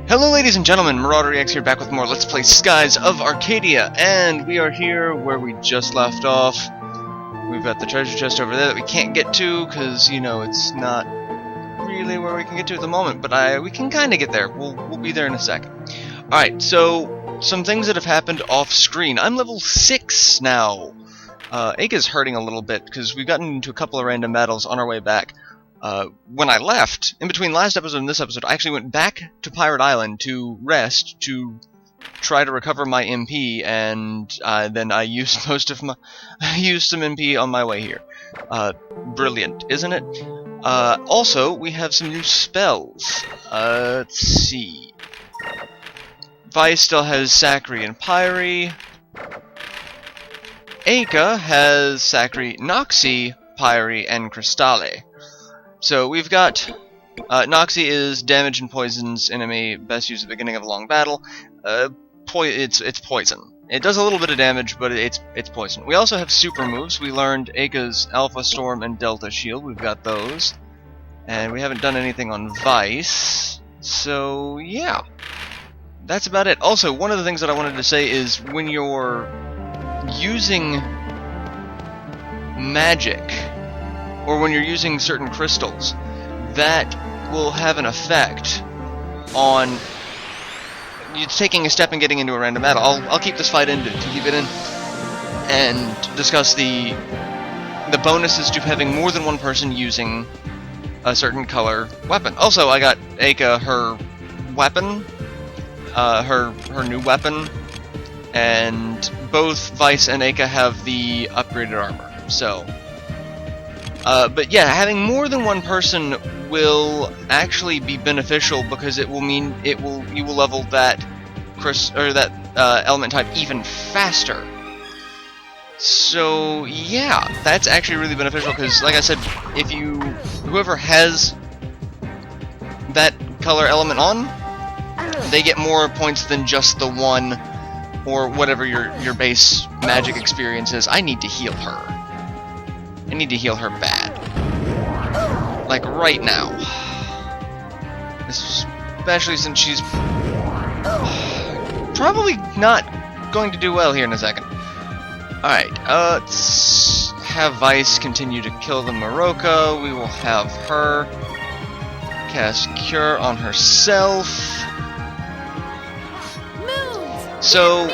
Hello ladies and gentlemen, MarauderEX here, back with more Let's Play Skies of Arcadia, and we are here where we just left off. We've got the treasure chest over there that we can't get to, because, you know, it's not really where we can get to at the moment, but we can kind of get there. We'll be there in a second. Alright, so, some things that have happened off-screen. I'm level 6 now. Aka's hurting a little bit, because we've gotten into a couple of random battles on our way back. When I left, in between last episode and this episode, I actually went back to Pirate Island to rest, to try to recover my MP, and then I used I used some MP on my way here. Brilliant, isn't it? Also, we have some new spells. Let's see. Vice still has Sacri and Pyre. Aka has Sacri, Noxy, Pyre, and Crystale. So we've got Noxy is damage and poisons enemy, best used at the beginning of a long battle. It's poison. It does a little bit of damage, but it's poison. We also have super moves. We learned Aka's Alpha Storm and Delta Shield. We've got those, and we haven't done anything on Vice. So yeah, that's about it. Also, one of the things that I wanted to say is when you're using magic, or when you're using certain crystals, that will have an effect on you taking a step and getting into a random battle. I'll keep this fight in to keep it in, and discuss the bonuses to having more than one person using a certain color weapon. Also, I got Aka her weapon, her new weapon, and both Vice and Aka have the upgraded armor. So. But yeah, having more than one person will actually be beneficial, because it will mean you will level that element type even faster. So yeah, that's actually really beneficial, because like I said, if whoever has that color element on, they get more points than just the one, or whatever your base magic experience is. I need to heal her. I need to heal her bad. Like, right now. Especially since she's probably not going to do well here in a second. Alright, let's have Vice continue to kill the Maroka. We will have her cast Cure on herself. So,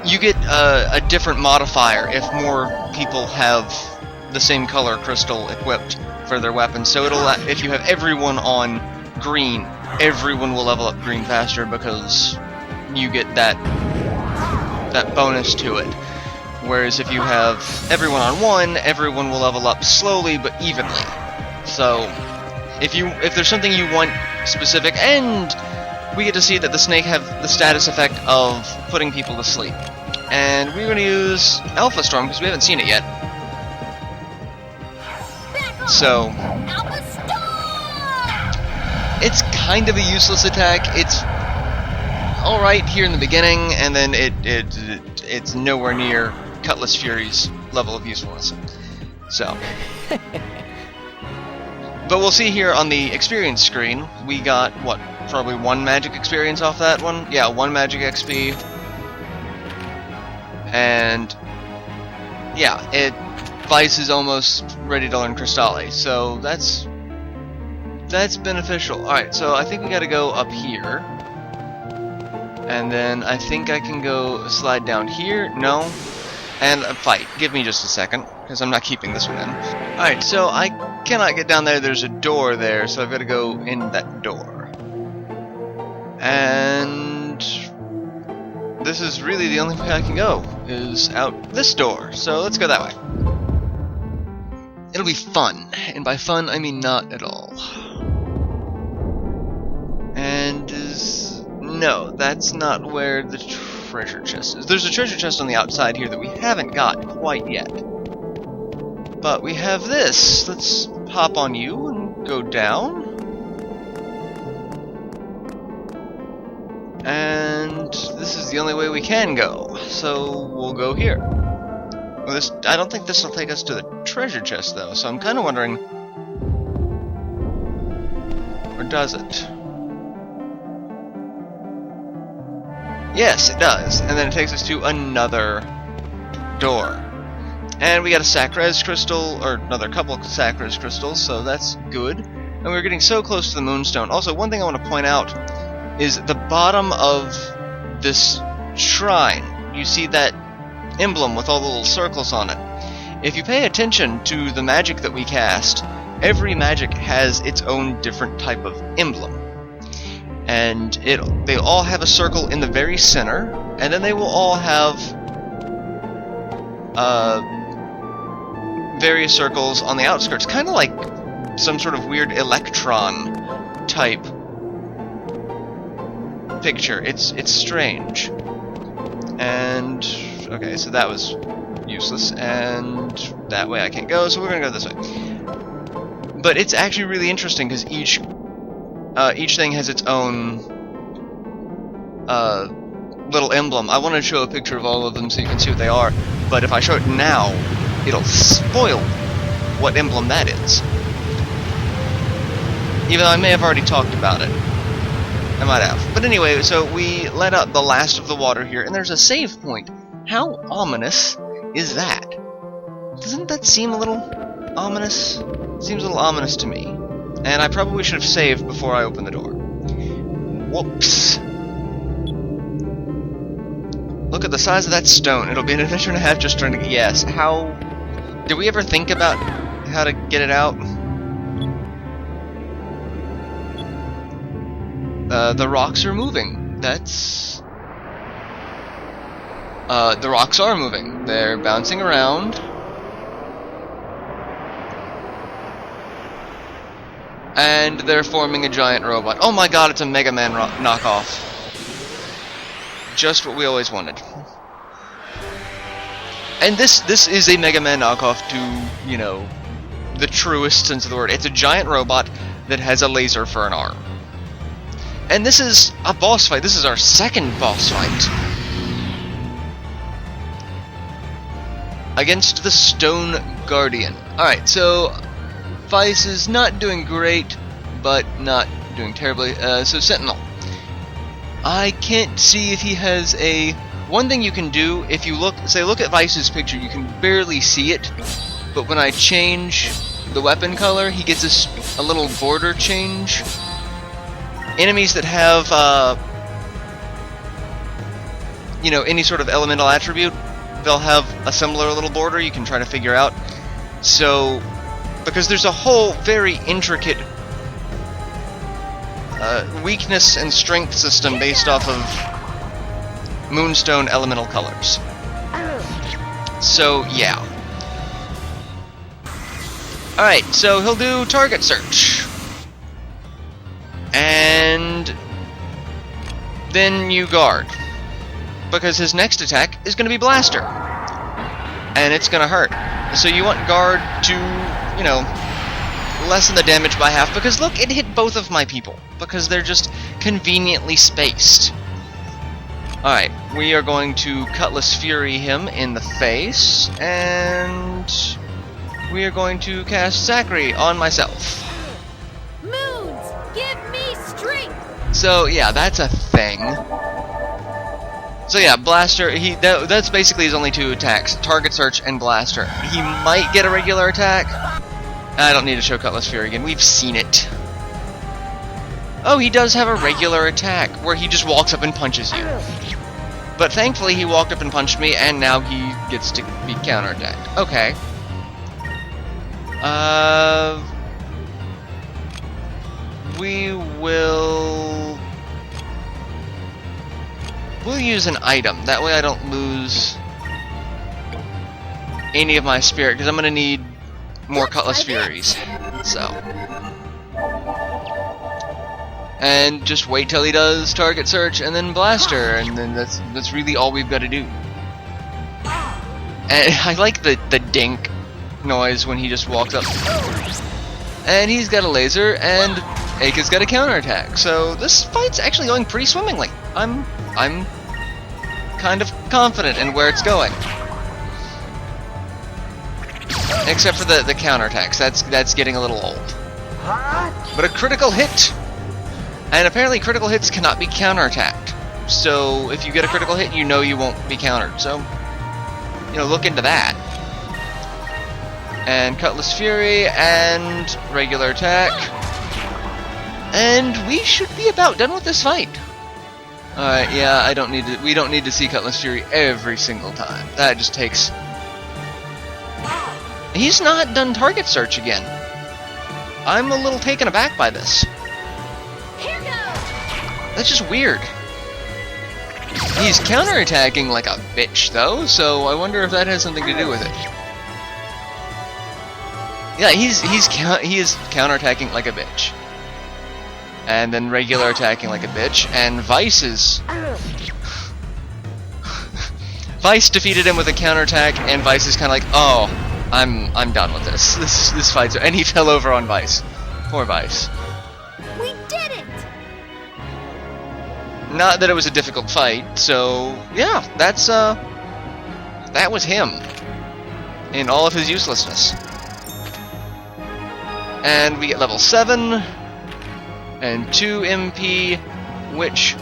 you get a different modifier if more people have the same color crystal equipped for their weapons. So if you have everyone on green, everyone will level up green faster, because you get that bonus to it. Whereas if you have everyone on one, everyone will level up slowly but evenly. So if there's something you want specific, and we get to see that the snake have the status effect of putting people to sleep. And we're going to use Alpha Storm because we haven't seen it yet. So, it's kind of a useless attack. It's alright here in the beginning, and then it's nowhere near Cutlass Fury's level of usefulness. So, but we'll see here on the experience screen, we got, what, probably one magic experience off that one? Yeah, one magic XP. And, yeah, Vice is almost ready to learn Crystale, so that's beneficial. Alright, so I think we gotta go up here. And then I think I can go slide down here. No. And fight. Give me just a second, because I'm not keeping this one in. Alright, so I cannot get down there. There's a door there, so I've got to go in that door. And this is really the only way I can go, is out this door. So let's go that way. It'll be fun, and by fun I mean not at all. And no, that's not where the treasure chest is. There's a treasure chest on the outside here that we haven't got quite yet. But we have this. Let's hop on you and go down. And this is the only way we can go, so we'll go here. Well, I don't think this will take us to the treasure chest, though, so I'm kind of wondering... Or does it? Yes, it does. And then it takes us to another door. And we got a Sacres crystal, or another couple of Sacres crystals, so that's good. And we're getting so close to the Moonstone. Also, one thing I want to point out is the bottom of this shrine. You see that emblem with all the little circles on it. If you pay attention to the magic that we cast, every magic has its own different type of emblem. And they all have a circle in the very center, and then they will all have various circles on the outskirts, kind of like some sort of weird electron type picture. It's strange. And okay, so that was useless, and that way I can't go, so we're gonna go this way. But it's actually really interesting because each thing has its own little emblem. I want to show a picture of all of them so you can see what they are, but if I show it now, it'll spoil what emblem that is. Even though I may have already talked about it. I might have. But anyway, so we let out the last of the water here, and there's a save point. How ominous is that? Doesn't that seem a little ominous? It seems a little ominous to me. And I probably should have saved before I opened the door. Whoops. Look at the size of that stone. It'll be an adventure and a half just trying to guess. How... Did we ever think about how to get it out? The rocks are moving. That's... the rocks are moving. They're bouncing around. And they're forming a giant robot. Oh my god, it's a megaman knockoff. Just what we always wanted. And this is a megaman knockoff to, you know, the truest sense of the word. It's a giant robot that has a laser for an arm. And this is a boss fight. This is our second boss fight. Against the Stone Guardian. Alright, so Vice is not doing great, but not doing terribly. So Sentinel. I can't see if he has a... One thing you can do, if you look at Vice's picture, you can barely see it, but when I change the weapon color, he gets a little border change. Enemies that have, you know, any sort of elemental attribute, they'll have a similar little border you can try to figure out. So, because there's a whole very intricate weakness and strength system based off of Moonstone elemental colors. So, yeah. Alright, so he'll do target search. And then you guard. Because his next attack is going to be Blaster. And it's going to hurt. So you want guard to, you know, lessen the damage by half. Because look, it hit both of my people. Because they're just conveniently spaced. Alright, we are going to Cutlass Fury him in the face. And we are going to cast Zachary on myself. Moons, give me strength! So yeah, that's a thing. So yeah, Blaster, that's basically his only two attacks, Target Search and Blaster. He might get a regular attack. I don't need to show Cutlass Fury again, we've seen it. Oh, he does have a regular attack, where he just walks up and punches you. But thankfully he walked up and punched me, and now he gets to be counterattacked. Okay. We'll use an item. That way I don't lose any of my spirit, because I'm going to need more Cutlass Furies. So. And just wait till he does Target Search and then Blaster, and then that's really all we've got to do. And I like the dink noise when he just walks up. And he's got a laser, and Aka's got a counterattack. So this fight's actually going pretty swimmingly. I'm kind of confident in where it's going. Except for the counterattacks. That's getting a little old. But a critical hit! And apparently critical hits cannot be counterattacked. so if you get a critical hit, you know you won't be countered. So, you know, look into that. And Cutlass Fury and regular attack. And we should be about done with this fight. Alright, yeah, we don't need to see Cutlass Fury every single time. That just takes... He's not done target search again. I'm a little taken aback by this. Here goes. That's just weird. He's counterattacking like a bitch, though, so I wonder if that has something to do with it. Yeah, he is counterattacking like a bitch. And then regular attacking like a bitch, and Vice is... Vice defeated him with a counterattack, and Vice is kind of like, oh, I'm done with this. This fight's... And he fell over on Vice. Poor Vice. We did it! Not that it was a difficult fight, so... Yeah, that's, that was him. In all of his uselessness. And we get level 7... and 2 MP, which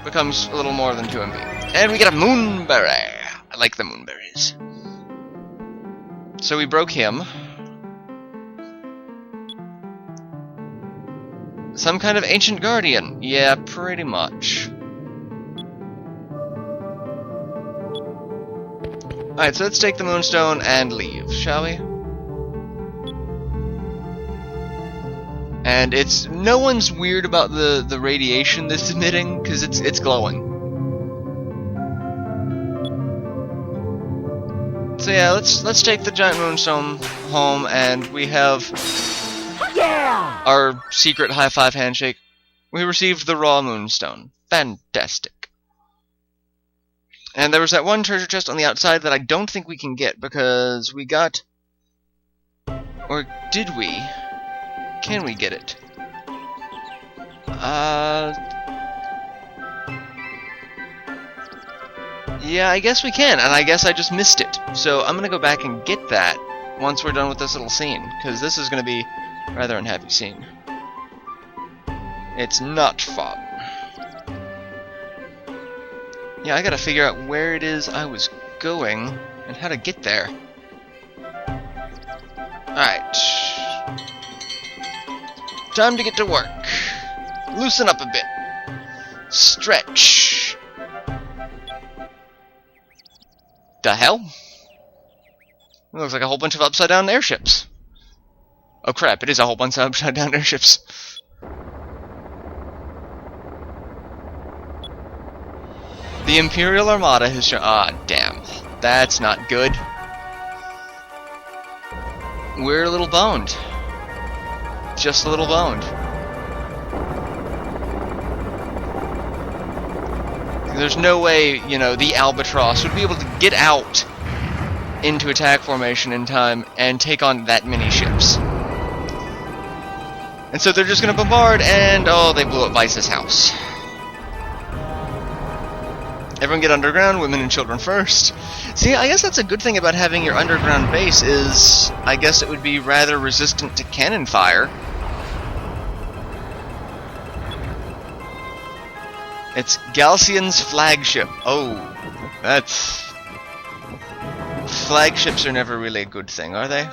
becomes a little more than 2 MP. And we get a Moonberry! I like the Moonberries. So we broke him. Some kind of Ancient Guardian. Yeah, pretty much. Alright, so let's take the Moonstone and leave, shall we? And it's... no one's weird about the radiation that's emitting, because it's glowing. So yeah, let's take the giant moonstone home, and we have our secret high five handshake. We received the raw moonstone. Fantastic. And there was that one treasure chest on the outside that I don't think we can get, because we got... or did we? Can we get it? Yeah, I guess we can, and I guess I just missed it. So I'm gonna go back and get that once we're done with this little scene, because this is gonna be a rather unhappy scene. It's not fun. Yeah, I gotta figure out where it is I was going and how to get there. Alright. Time to get to work. Loosen up a bit. Stretch. The hell? It looks like a whole bunch of upside-down airships. Oh crap, it is a whole bunch of upside-down airships. The Imperial armada has shown... ah, damn. That's not good. We're a little boned. Just a little boned. There's no way, you know, the Albatross would be able to get out into attack formation in time and take on that many ships. And so they're just gonna bombard, and oh, they blew up Vice's house. Everyone get underground, women and children first. See, I guess that's a good thing about having your underground base is, I guess it would be rather resistant to cannon fire. It's Galcian's flagship. Oh, that's... Flagships are never really a good thing, are they?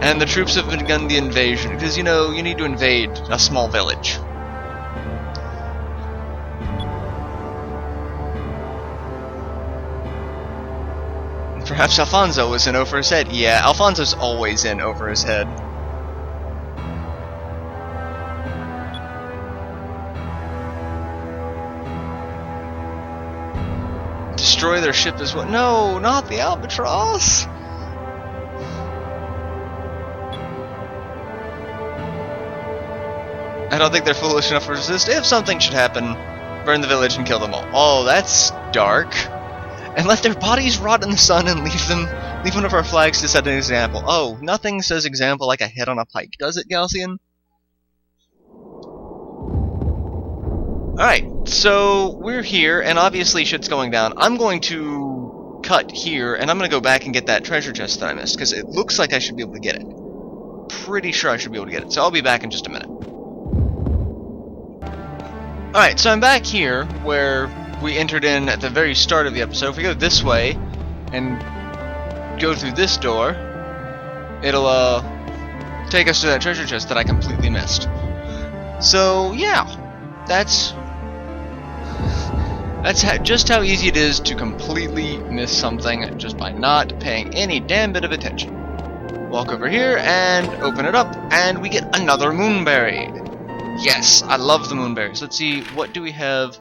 And the troops have begun the invasion, because, you know, you need to invade a small village. Perhaps Alfonso was in over his head. Yeah, Alfonso's always in over his head. Destroy their ship as well. No, not the Albatross! I don't think they're foolish enough to resist. If something should happen, burn the village and kill them all. Oh, that's dark. And let their bodies rot in the sun and leave one of our flags to set an example. Oh, nothing says example like a head on a pike, does it, Galcian? Alright, so we're here, and obviously shit's going down. I'm going to cut here, and I'm going to go back and get that treasure chest that I missed, because it looks like I should be able to get it. pretty sure I should be able to get it. So I'll be back in just a minute. Alright, so I'm back here where we entered in at the very start of the episode. If we go this way and go through this door, it'll take us to that treasure chest that I completely missed. So yeah, that's just how easy it is to completely miss something just by not paying any damn bit of attention. Walk over here and open it up, and we get another moonberry. Yes, I love the moonberries. Let's see, what do we have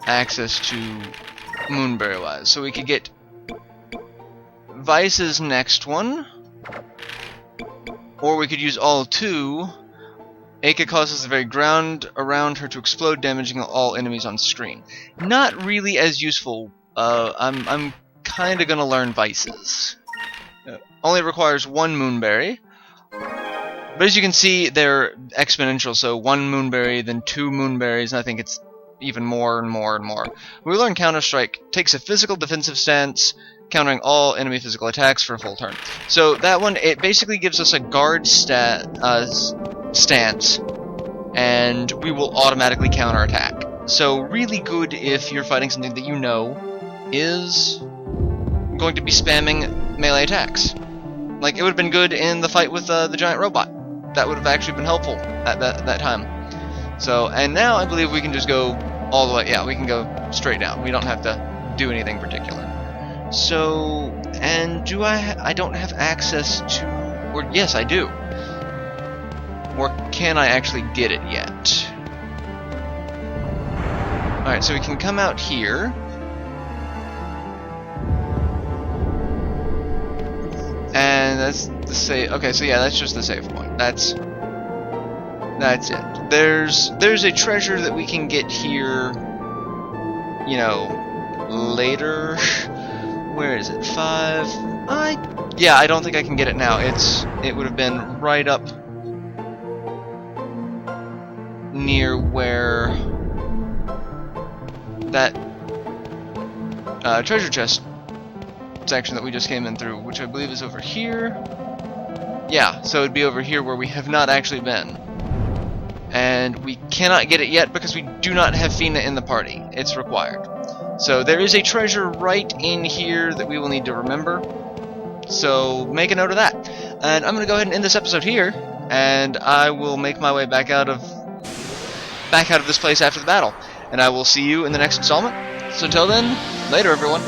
access to moonberry-wise? So we could get Vice's next one, or we could use all two. Aka causes the very ground around her to explode, damaging all enemies on screen. Not really as useful. I'm kind of gonna learn Vice's. Only requires one moonberry, but as you can see, they're exponential. So one moonberry, then two moonberries, and I think it's even more and more and more. We learn Counter Strike takes a physical defensive stance, countering all enemy physical attacks for a full turn. So that one, it basically gives us a guard stance, and we will automatically counterattack. So really good if you're fighting something that you know is going to be spamming melee attacks. Like, it would have been good in the fight with the giant robot. That would have actually been helpful at that time. So, and now I believe we can just go all the way. Yeah, we can go straight down. We don't have to do anything particular. So, and do I don't have access to, or yes, I do. Or can I actually get it yet? Alright, so we can come out here. And that's the save. Okay, so yeah, that's just the save point. That's it. There's a treasure that we can get here, you know, later. Where is it? 5. Yeah, I don't think I can get it now. It would have been right up near where that treasure chest section that we just came in through, which I believe is over here. Yeah, so it'd be over here where we have not actually been. And we cannot get it yet because we do not have Fina in the party. It's required. So there is a treasure right in here that we will need to remember. So make a note of that. And I'm going to go ahead and end this episode here, and I will make my way back out of this place after the battle. And I will see you in the next installment. So until then, later everyone.